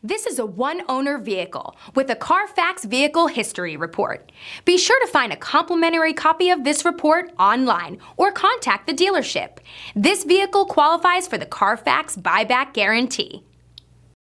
This is a one-owner vehicle with a Carfax Vehicle History Report. Be sure to find a complimentary copy of this report online or contact the dealership. This vehicle qualifies for the Carfax Buyback Guarantee.